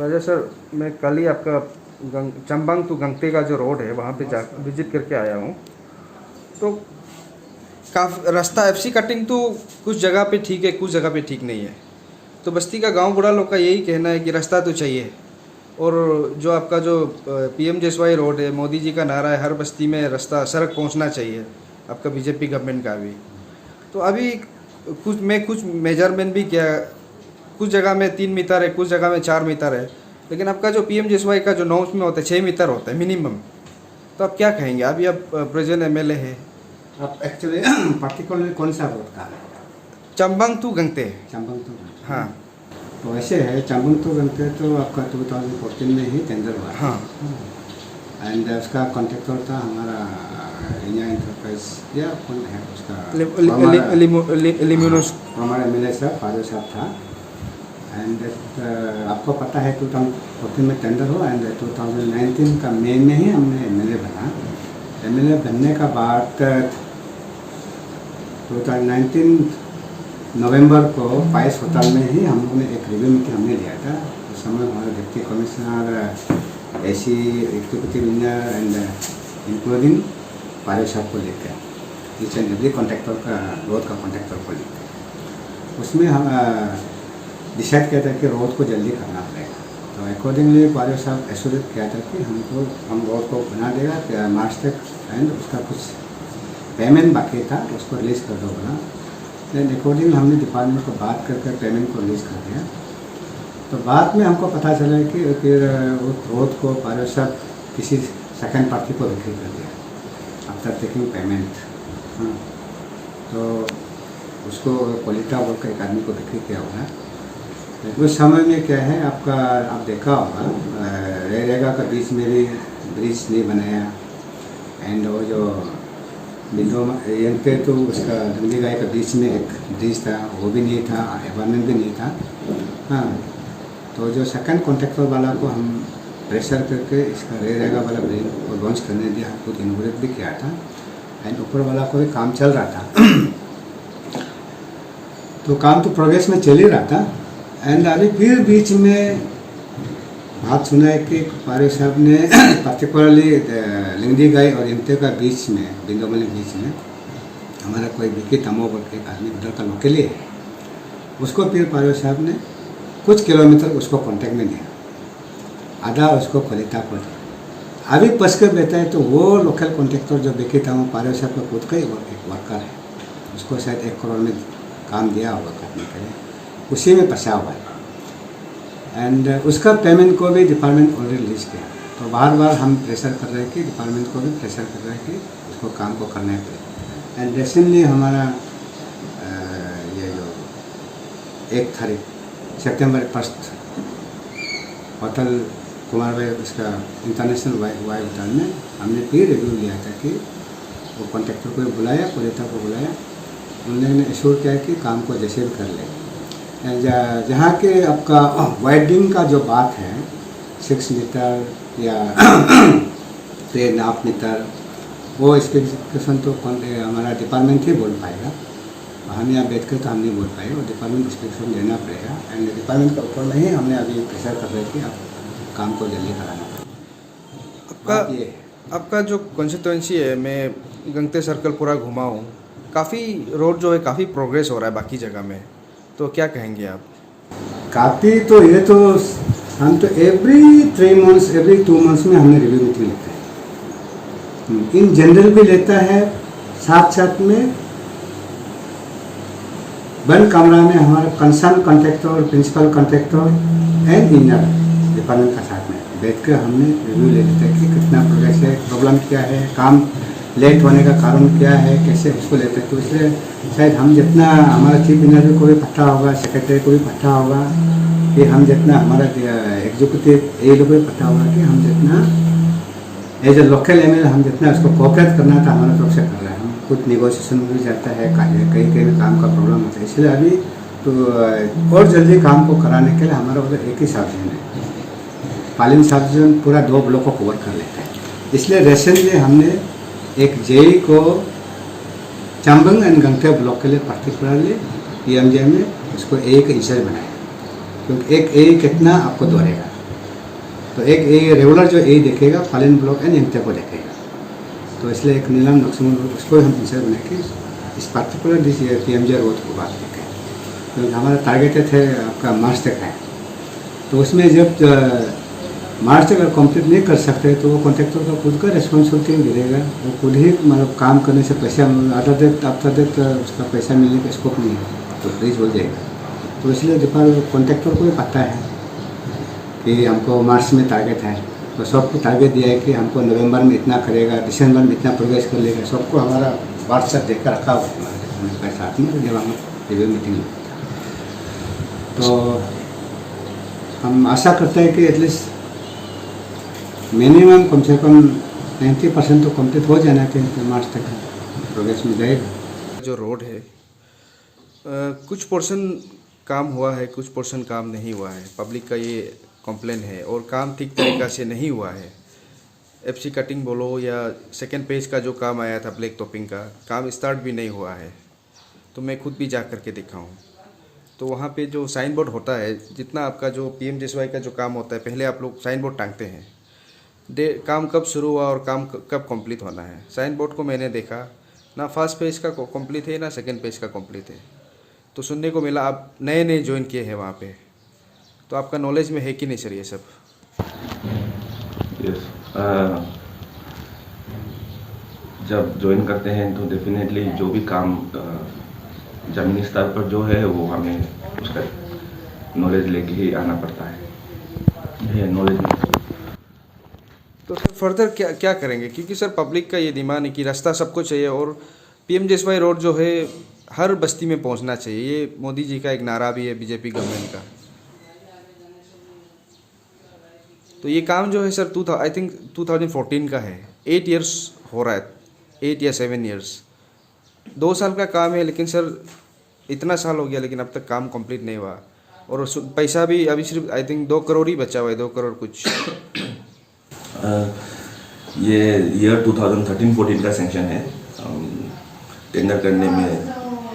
राजा sir, मैं कल ही आपका चंबंग टू गंगते का जो रोड है वहाँ पे जा विजिट करके आया हूँ। तो काफ़ी रास्ता एफसी कटिंग तो कुछ जगह पे ठीक है, कुछ जगह पे ठीक नहीं है। तो बस्ती का गांव बूढ़ा लोग का यही कहना है कि रास्ता तो चाहिए। और जो आपका जो PMJSY रोड है, मोदी जी का नारा है हर बस्ती में रास्ता सड़क पहुंचना चाहिए, आपका बीजेपी गवर्नमेंट का भी। तो अभी कुछ मेजरमेंट भी किया, कुछ जगह में 3 मीटर है, कुछ जगह में 4 मीटर है, लेकिन आपका जो PMJSY का जो नॉर्म्स में होता है 6 मीटर होता है मिनिमम। तो आप क्या कहेंगे? अभी आप प्रेजेंट MLA है। आप एक्चुअली पार्टिकुलर कौन सा रोड का? चंबंग टू गंगते। चंबंग टू गंगते। हाँ, तो ऐसे है, चंबंग टू गंगते तो आपका 2014 में ही टेंडर हुआ। हाँ। एंड उसका कॉन्ट्रैक्टर था हमारा इंडिया इंटरप्राइज, या कौन है उसका? हमारा MLA साहब फादर साहब था। एंड आपको पता है 2014 में टेंडर हुआ एंड 2019 का मई में ही हमने MLA बना। MLA बनने का बाद 2019 नवंबर को 22 होटल में ही हम लोगों ने एक रिव्यू मीटिंग हमने लिया था। उस समय हमारे deputy commissioner, AC executive engineer and including पारे साहब को लेकर ईच एंड एवरी कॉन्ट्रैक्टर का, रोड का कॉन्ट्रैक्टर को लेकर उसमें हम डिसाइड किया था कि रोड को जल्दी करना पड़ेगा। तो अकॉर्डिंगली पारे साहब एश्योरेट किया था कि हम रोड को बना देगा मार्च तक, एंड उसका कुछ पेमेंट बाकी था उसको रिलीज़ कर दो बोला। देन अकॉर्डिंग हमने डिपार्टमेंट को बात करके पेमेंट को रिलीज़ कर दिया। तो बाद में हमको पता चला कि फिर उस रोड को पारे साहब किसी सेकेंड पार्टी को बिक्री कर दिया आफ्टर टेकिंग पेमेंट। हाँ, तो उसको कोलिटा बोल कर एक आदमी को बिक्री किया होगा। उस समय में क्या है आपका, आप देखा होगा रेगा का बीच में भी ब्रिज नहीं बनाया। एंड वो जो बिंदु पे तो उसका गंदी गाय के बीच में एक ब्रिज था, वो भी नहीं था, एनवायरमेंट भी नहीं था। हाँ, तो जो सेकंड कॉन्ट्रैक्टर वाला को हम प्रेशर करके इसका रेगा वाला ब्रिज को लॉन्च करने दिया, खुद इनोग्रेट भी किया था। एंड ऊपर वाला को भी काम चल रहा था। तो काम तो प्रोग्रेस में चल ही रहा था। एंड अभी फिर बीच में बात सुना है कि पारे साहब ने पर्टिकुलरली लिंगदी गाय और इमते का बीच में, बिंदोमली बीच में हमारा कोई विकी तमो बोल के एक आदमी उधर का लोकली है, उसको फिर पारे साहब ने कुछ किलोमीटर उसको कॉन्ट्रैक्ट में दिया, आधा उसको कोलिता को दिया। अभी पस के बेटा है तो वो लोकल कॉन्ट्रैक्टर जो विकी तमो पारे साहब का खुद का ही एक वर्कर है, उसको शायद 1 करोड़ में काम दिया होगा करने के लिए, उसी में फंसा हुआ है। एंड उसका पेमेंट को भी डिपार्टमेंट ऑलरेडी रिलीज किया। तो बार बार हम प्रेशर कर रहे हैं कि डिपार्टमेंट को भी प्रेशर कर रहे हैं कि उसको काम को करना है। एंड रिसेंटली हमारा ये जो 1 तारीख सितंबर 1 होटल कुमार भाई उसका इंटरनेशनल वाई होटल में हमने फिर रिव्यू लिया था कि वो कॉन्ट्रैक्टर को बुलाया, कोलेटा को बुलाया, उन्होंने एश्योर किया कि काम को जैसे भी कर ले। जहाँ के आपका वाइडिंग का जो बात है 6 मीटर या 3.5 मीटर, वो स्पेसिफिकेशन तो हमारा डिपार्टमेंट ही बोल पाएगा, हम यहाँ बैठ कर तो हम नहीं बोल पाएगा, और डिपार्टमेंट स्पेसिफिकेशन देना पड़ेगा। एंड डिपार्टमेंट के ऊपर में ही हमने अभी प्रेशर कर रहे कि आप काम को जल्दी कराना। आपका जो कॉन्स्टिट्यूंसी है, मैं गंगते सर्कल पूरा घुमा हूँ, काफ़ी रोड जो है काफ़ी प्रोग्रेस हो रहा है बाकी जगह में, तो क्या कहेंगे आप? काफ़ी तो ये तो हम तो एवरी 3 मंथ्स एवरी 2 मंथ्स में हमने रिव्यू मीटिंग लेते हैं। इन जनरल भी लेता है, साथ साथ में बंद कमरा में हमारा concern contractor, principal contractor and engineer department का साथ में बैठ कर हमने रिव्यू ले लेते हैं कि कितना प्रोग्रेस है, प्रॉब्लम क्या है, काम लेट होने का कारण क्या है, कैसे उसको लेते हैं। तो इसलिए शायद हम जितना, हमारा चीफ इंजीनियर को भी पता होगा, सेक्रेटरी को भी पता होगा कि हम जितना, हमारा एग्जीक्यूटिव ये लोग को भी पता होगा कि हम जितना एज ए लोकल MLA हम जितना उसको कोऑपरेट करना था हमारे तरफ से कर रहे हैं। हम कुछ नेगोशिएशन में भी जाता है, कहीं भी काम का प्रॉब्लम होता है, इसलिए अभी तो और जल्दी काम को कराने के लिए हमारा उधर एक ही साधन है, पालिम साधन पूरा 2 ब्लॉक को कवर कर लेता है। इसलिए रिसेंटली हमने एक JE को चंबंग एंड गंगते ब्लॉक के लिए पर्टिकुलरली PMJ में उसको एक इंचार्ज बनाया, क्योंकि एक कितना आपको दौड़ेगा। तो एक ये रेगुलर जो ए देखेगा फालिन ब्लॉक एंड एमटे को देखेगा। तो इसलिए एक नीलम नक्समल रोड उसको हम इंसर बना के इस पार्टिकुलर दिस PMJ रोड को बात देखें। तो हमारा टारगेट है आपका मार्च तक है। तो उसमें जब मार्च तक अगर कंप्लीट नहीं कर सकते तो वो कॉन्ट्रैक्टर का खुद का रिस्पॉन्सिबिलिटी गिरेगा। वो खुद ही मतलब काम करने से पैसा आधा देर उसका पैसा मिलने का स्कोप नहीं है, तो प्लीज हो जाएगा। तो इसलिए कॉन्ट्रैक्टर को भी पता है कि हमको मार्च में टारगेट है, तो सबको टारगेट दिया है कि हमको नवंबर में इतना करेगा, दिसंबर में इतना प्रोग्रेस कर लेगा। सबको हमारा व्हाट्सएप देखकर रखा हुआ है हमारे साथ में जब हम रिव्यू मीटिंग में। तो हम आशा करते हैं कि एटलीस्ट मिनिमम कम से कम 90% तो कंप्लीट हो जाना चाहिए, मार्च तक प्रोग्रेस में जाएगा। जो रोड है कुछ पोर्शन काम हुआ है, कुछ पोर्शन काम नहीं हुआ है। पब्लिक का ये कंप्लेन है और काम ठीक तरीक़ा से नहीं हुआ है। FC कटिंग बोलो या सेकेंड पेज का जो काम आया था ब्लैक टॉपिंग का काम स्टार्ट भी नहीं हुआ है। तो मैं खुद भी जा कर के देखा हूँ। तो वहाँ पे जो साइन बोर्ड होता है, जितना आपका जो PMJSY का जो काम होता है, पहले आप लोग साइन बोर्ड टांगते हैं काम कब शुरू हुआ और काम कब कंप्लीट होना है। साइन बोर्ड को मैंने देखा ना फर्स्ट पेज का कंप्लीट है ना सेकंड पेज का कंप्लीट है। तो सुनने को मिला आप नए नए ज्वाइन किए हैं वहाँ पे, तो आपका नॉलेज में है कि नहीं सर ये सब? यस, जब ज्वाइन करते हैं तो डेफिनेटली जो भी काम ज़मीनी स्तर पर जो है वो हमें उसका नॉलेज लेके ही आना पड़ता है। ये नॉलेज नहीं। तो सर फर्दर क्या क्या करेंगे? क्योंकि सर पब्लिक का ये डिमांड है कि रास्ता सबको चाहिए और PMJSY रोड जो है हर बस्ती में पहुंचना चाहिए। ये मोदी जी का एक नारा भी है, BJP गवर्नमेंट का। तो ये काम जो है सर आई थिंक 2014 का है। 8 इयर्स हो रहा है, 8 या 7 इयर्स। 2 साल का काम है, लेकिन सर इतना साल हो गया लेकिन अब तक काम कंप्लीट नहीं हुआ। और पैसा भी अभी सिर्फ आई थिंक 2 करोड़ ही बचा हुआ है, 2 करोड़ कुछ। ये ईयर 2013-14 का सेंक्शन है। टेंडर करने में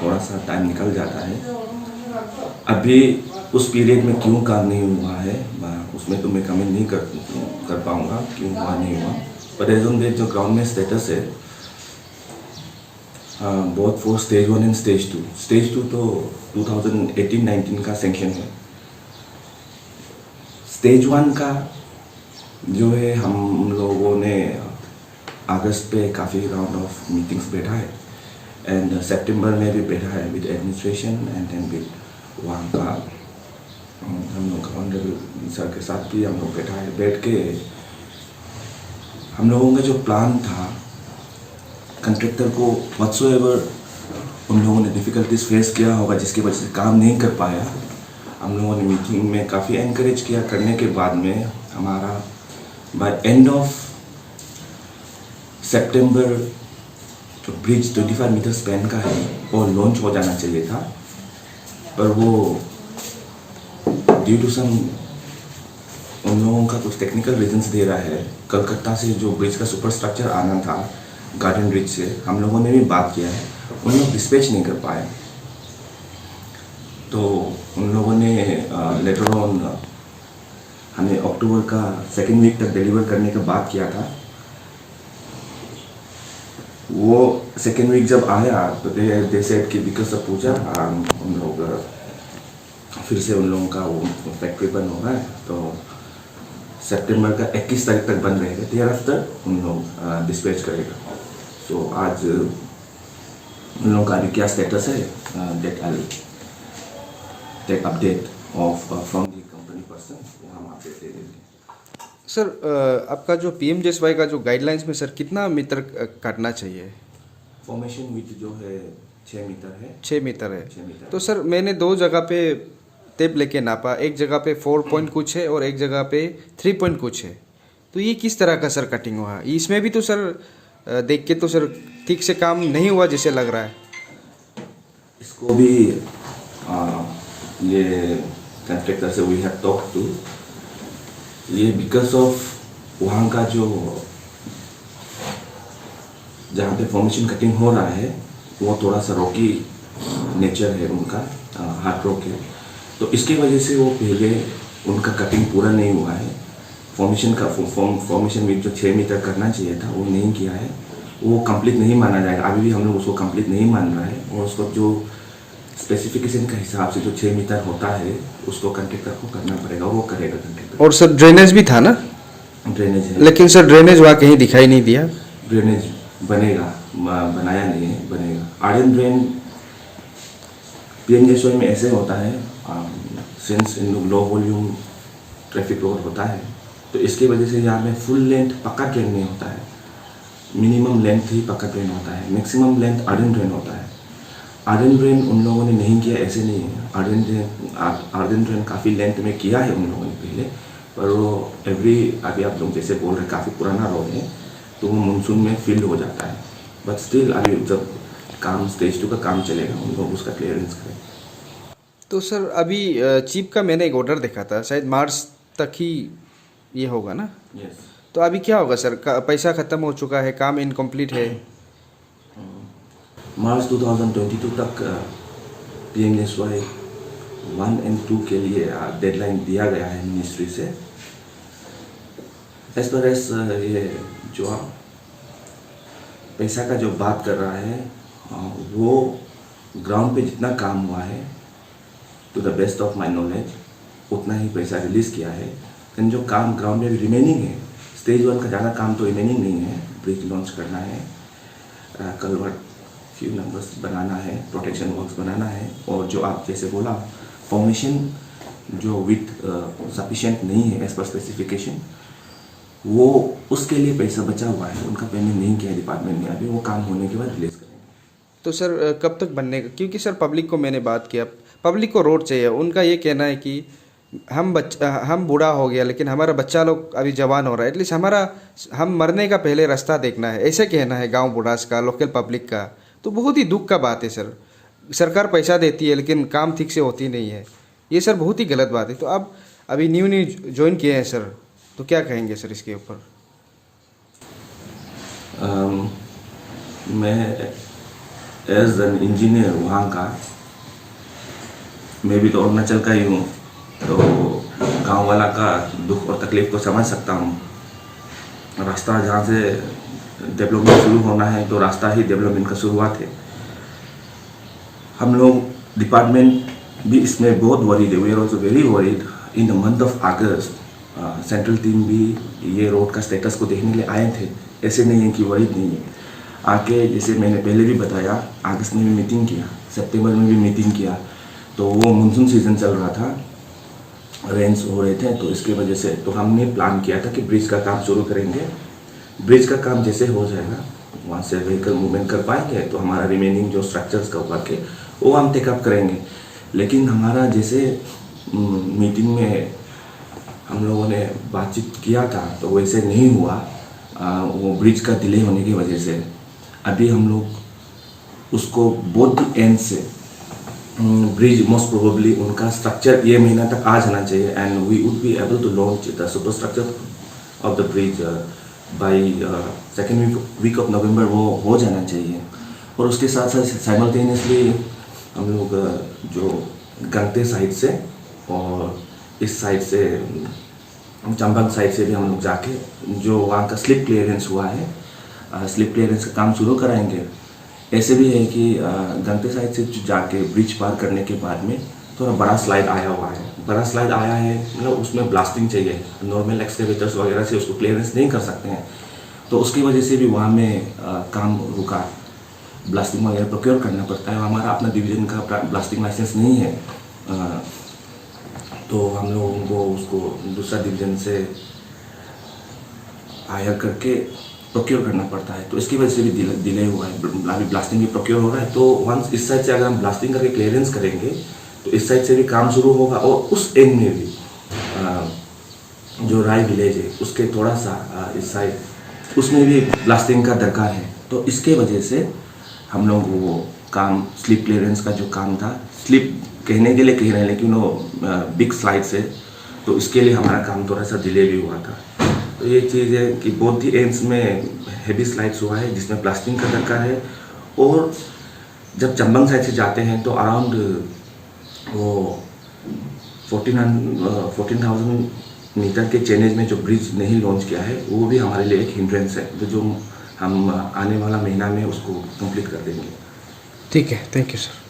थोड़ा सा टाइम निकल जाता है। अभी उस पीरियड में क्यों काम नहीं हुआ है उसमें तो मैं कमेंट नहीं कर पाऊँगा क्यों हुआ नहीं हुआ। पर एज ऑन डेट जो ग्राउंड में स्टेटस है both for stage 1 and stage 2। Stage 2 तो 2018-19 का सेंक्शन है। स्टेज 1 का जो है हम लोगों ने अगस्त पे काफ़ी राउंड ऑफ मीटिंग्स बैठा है एंड सितंबर में भी बैठा है with administration and then with वहाँ का हम लोग ऑनरेबल सर के साथ भी हम लोग बैठा है। बैठ के हम लोगों का जो प्लान था कंट्रैक्टर को व्हाटसोएवर उन लोगों ने डिफ़िकल्टीज फेस किया होगा जिसकी वजह से काम नहीं कर पाया। हम लोगों ने मीटिंग में काफ़ी एनकरेज किया। करने के बाद में हमारा बाय एंड ऑफ सितंबर जो ब्रिज 25 मीटर स्पैन का है वो लॉन्च हो जाना चाहिए था, पर वो ड्यू टू सम उन लोगों का कुछ टेक्निकल रीजंस दे रहा है। कलकत्ता से जो ब्रिज का सुपर स्ट्रक्चर आना था गार्डन ब्रिज से, हम लोगों ने भी बात किया है, उन लोग डिस्पैच नहीं कर पाए। तो उन लोगों ने लेटर ऑन हमें अक्टूबर का 2nd वीक तक डिलीवर करने का बात किया था। वो 2nd वीक जब आया तो दे सेड कि बिकॉज ऑफ पूजा उन लोग फिर से उन लोगों का वो फैक्ट्री बंद हो रहा है, तो सितंबर का 21 तारीख तक बंद रहेगा। देयर आफ्टर उन लोग डिस्पैच करेगा। सो आज उन लोगों का अभी क्या स्टेटस है that I will take update of from the company person, वो हम अपडेट दे देंगे। सर आपका जो PMJSY का जो गाइडलाइंस में सर कितना मीटर काटना चाहिए? फॉर्मेशन विथ जो है 6 मीटर है। 6 मीटर है। 6 मीटर। तो सर मैंने 2 जगह पे टेप लेके नापा, एक जगह पे 4 पॉइंट कुछ है और एक जगह पे 3 पॉइंट कुछ है। तो ये किस तरह का सर कटिंग हुआ? इसमें भी तो सर देख के तो सर ठीक से काम नहीं हुआ जैसे लग रहा है। इसको भी ये कंट्रैक्टर से वी हैव टॉक टू, ये बिकॉज ऑफ वहाँ का जो जहाँ पे फॉर्मेशन कटिंग हो रहा है वो थोड़ा सा रॉकी नेचर है उनका, हार्ड रॉक है, तो इसकी वजह से वो पहले उनका कटिंग पूरा नहीं हुआ है। फॉर्मेशन विथ जो 6 मीटर करना चाहिए था वो नहीं किया है, वो कंप्लीट नहीं माना जाएगा। अभी भी हम लोग उसको कंप्लीट नहीं मान रहा है, और उसको जो स्पेसिफिकेशन के हिसाब से जो 6 मीटर होता है उसको कंट्रेक्टर को करना पड़ेगा, वो करेगा कंट्रेक्टर। और सर ड्रेनेज भी था ना? ड्रेनेज है, लेकिन सर ड्रेनेज वहाँ कहीं दिखाई नहीं दिया। ड्रेनेज बनेगा, बनाया नहीं है, बनेगा। आर्यन ड्रेन पीएमजीएसवाई में ऐसे होता है, since in low volume traffic road होता है, तो इसकी वजह से यहाँ में फुल लेंथ पक्का ड्रेन नहीं होता है, मिनिमम लेंथ ही पक्का ड्रेन होता है, मैक्सिमम लेंथ आर्यन ड्रेन होता है। आर्यन ड्रेन उन लोगों ने नहीं किया ऐसे नहीं है, आर्यन ड्रेन काफ़ी लेंथ में किया है उन लोगों ने पहले, पर वो अभी आप लोग जैसे बोल रहे काफ़ी पुराना रोड है, तो वो मानसून में फिल हो जाता है। बट स्टिल अभी जब काम स्टेज 2 का काम चलेगा, उन लोग उसका क्लियरेंस करें। तो सर अभी चीफ का मैंने एक ऑर्डर देखा था, शायद मार्च तक ही ये होगा ना? यस। तो अभी क्या होगा सर? पैसा ख़त्म हो चुका है, काम इनकम्प्लीट है। मार्च 2022 तक पीएमजीएसवाई 1 और 2 के लिए डेडलाइन दिया गया है मिनिस्ट्री से। एज पर एज ये जो पैसा का जो बात कर रहा है, वो ग्राउंड पे जितना काम हुआ है, to the best of my knowledge उतना ही पैसा रिलीज़ किया है। लेकिन जो काम ग्राउंड में रिमेनिंग है, स्टेज 1 का ज़्यादा काम तो रिमेनिंग नहीं है। ब्रिज लॉन्च करना है, कलवर्ट फ्यू नंबर्स बनाना है, प्रोटेक्शन वर्क्स बनाना है, और जो आप जैसे बोला फॉर्मेशन जो विथ सफिशिएंट नहीं है एज पर स्पेसिफिकेशन, वो उसके लिए पैसा बचा हुआ है, उनका पेमेंट नहीं किया है डिपार्टमेंट ने, अभी वो काम होने के बाद रिलीज करेंगे। तो सर कब तक बनने का? क्योंकि सर पब्लिक को मैंने बात किया, पब्लिक को रोड चाहिए। उनका ये कहना है कि हम बूढ़ा हो गया, लेकिन हमारा बच्चा लोग अभी जवान हो रहा है, एटलीस्ट हम मरने का पहले रास्ता देखना है, ऐसे कहना है गांव बुढ़ास का, लोकल पब्लिक का। तो बहुत ही दुख का बात है सर। सरकार पैसा देती है लेकिन काम ठीक से होती नहीं है, ये सर बहुत ही गलत बात है। तो आप अभी न्यू ज्वाइन किए हैं सर, तो क्या कहेंगे सर इसके ऊपर? मैं एज एन इंजीनियर वहाँ का, मैं भी तो अरुणाचल का ही हूँ, तो गांव वाला का दुख और तकलीफ को समझ सकता हूँ। रास्ता जहाँ से डेवलपमेंट शुरू होना है, तो रास्ता ही डेवलपमेंट का शुरुआत है। हम लोग डिपार्टमेंट भी इसमें बहुत वरीड है, we are also very worried. In the month of August central team भी ये रोड का स्टेटस को देखने के लिए आए थे, ऐसे नहीं है कि वरीड नहीं है। आके जैसे मैंने पहले भी बताया, अगस्त में भी मीटिंग किया, सितंबर में भी मीटिंग किया, तो वो मानसून सीजन चल रहा था, रेंस हो रहे थे, तो इसके वजह से तो हमने प्लान किया था कि ब्रिज का काम शुरू करेंगे। ब्रिज का काम जैसे हो जाएगा, वहाँ से व्हीकल मूवमेंट कर पाएंगे, तो हमारा रिमेनिंग जो स्ट्रक्चर्स का वर्क है वो हम टेकअप करेंगे। लेकिन हमारा जैसे मीटिंग में हम लोगों ने बातचीत किया था, तो वैसे नहीं हुआ। वो ब्रिज का डिले होने की वजह से अभी हम लोग उसको बोथ एंड से ब्रिज मोस्ट प्रोबेबली उनका स्ट्रक्चर ये महीना तक आ जाना चाहिए, and we would be able to launch the super structure of the bridge by second week of November, वो हो जाना चाहिए। और उसके साथ साथ साइमल्टेनियसली हम लोग जो गंगते साइड से और इस साइड से चंबंग साइड से भी हम लोग जाके जो वहाँ का स्लिप क्लियरेंस हुआ है, स्लिप क्लियरेंस का काम शुरू कराएंगे। ऐसे भी है कि गंगते साइड से जाके ब्रिज पार करने के बाद में थोड़ा बड़ा स्लाइड आया हुआ है, बड़ा स्लाइड आया है, मतलब उसमें ब्लास्टिंग चाहिए, नॉर्मल एक्सकेवेटर्स वगैरह से उसको क्लियरेंस नहीं कर सकते हैं, तो उसकी वजह से भी वहाँ में काम रुका। ब्लास्टिंग वगैरह प्रोक्योर करना पड़ता है, हमारा अपना डिवीजन का ब्लास्टिंग लाइसेंस नहीं है, तो हम लोगों को उसको दूसरा डिवीजन से हायर करके प्रोक्योर करना पड़ता है, तो इसकी वजह से भी डिले हुआ है। अभी ब्लास्टिंग भी प्रोक्योर हो रहा है, तो वंस इस साइड से अगर हम ब्लास्टिंग करके क्लियरेंस करेंगे तो इस साइड से भी काम शुरू होगा, और उस एंड में भी जो राय विलेज है उसके थोड़ा सा इस साइड उसमें भी ब्लास्टिंग का दरकार है। तो इसके वजह से हम लोग वो काम स्लिप क्लियरेंस का जो काम था, स्लिप कहने के लिए कह रहे हैं लेकिन वो बिग स्लाइड से, तो इसके लिए हमारा काम थोड़ा सा डिले भी हुआ था। तो ये चीज़ है कि बोथ दी एंड्स में हेवी स्लाइड्स हुआ है जिसमें ब्लास्टिंग का दरकार है। और जब चंबंग साइड से जाते हैं तो अराउंड वो 14,000 मीटर के चेनेज में जो ब्रिज नहीं लॉन्च किया है वो भी हमारे लिए एक हिंड्रेंस है, तो जो हम आने वाला महीना में उसको कंप्लीट कर देंगे। ठीक है, थैंक यू सर।